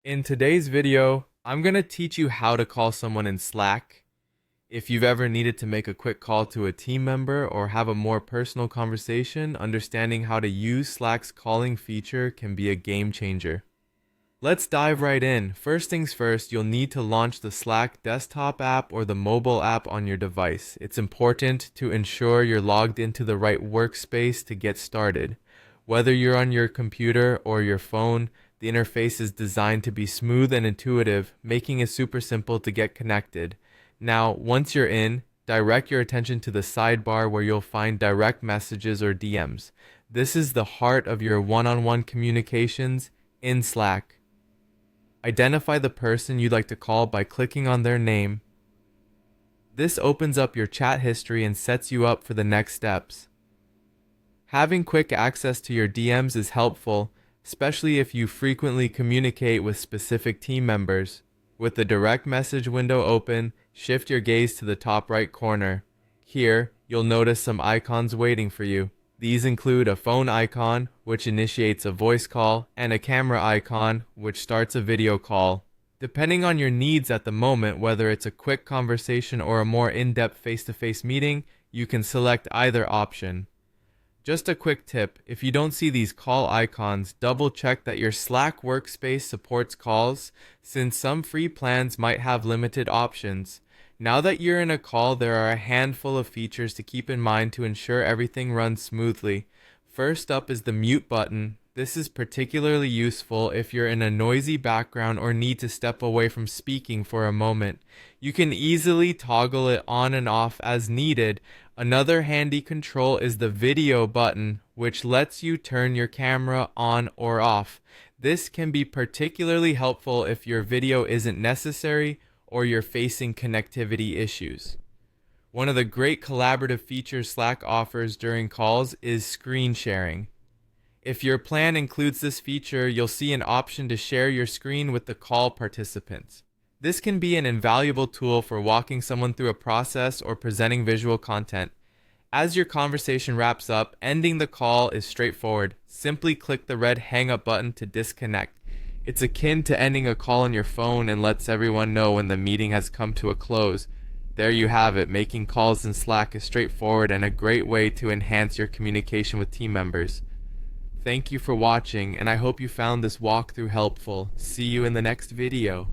In today's video, I'm going to teach you how to call someone in Slack. If you've ever needed to make a quick call to a team member or have a more personal conversation, understanding how to use Slack's calling feature can be a game changer. Let's dive right in. First things first, you'll need to launch the Slack desktop app or the mobile app on your device. It's important to ensure you're logged into the right workspace to get started. Whether you're on your computer or your phone, the interface is designed to be smooth and intuitive, making it super simple to get connected. Now, once you're in, direct your attention to the sidebar where you'll find direct messages or DMs. This is the heart of your one-on-one communications in Slack. Identify the person you'd like to call by clicking on their name. This opens up your chat history and sets you up for the next steps. Having quick access to your DMs is helpful, especially if you frequently communicate with specific team members. With the direct message window open, shift your gaze to the top right corner. Here, you'll notice some icons waiting for you. These include a phone icon, which initiates a voice call, and a camera icon, which starts a video call. Depending on your needs at the moment, whether it's a quick conversation or a more in-depth face-to-face meeting, you can select either option. Just a quick tip, if you don't see these call icons, double check that your Slack workspace supports calls, since some free plans might have limited options. Now that you're in a call, there are a handful of features to keep in mind to ensure everything runs smoothly. First up is the mute button. This is particularly useful if you're in a noisy background or need to step away from speaking for a moment. You can easily toggle it on and off as needed. Another handy control is the video button, which lets you turn your camera on or off. This can be particularly helpful if your video isn't necessary or you're facing connectivity issues. One of the great collaborative features Slack offers during calls is screen sharing. If your plan includes this feature, you'll see an option to share your screen with the call participants. This can be an invaluable tool for walking someone through a process or presenting visual content. As your conversation wraps up, ending the call is straightforward. Simply click the red hang up button to disconnect. It's akin to ending a call on your phone and lets everyone know when the meeting has come to a close. There you have it. Making calls in Slack is straightforward and a great way to enhance your communication with team members. Thank you for watching, and I hope you found this walkthrough helpful. See you in the next video.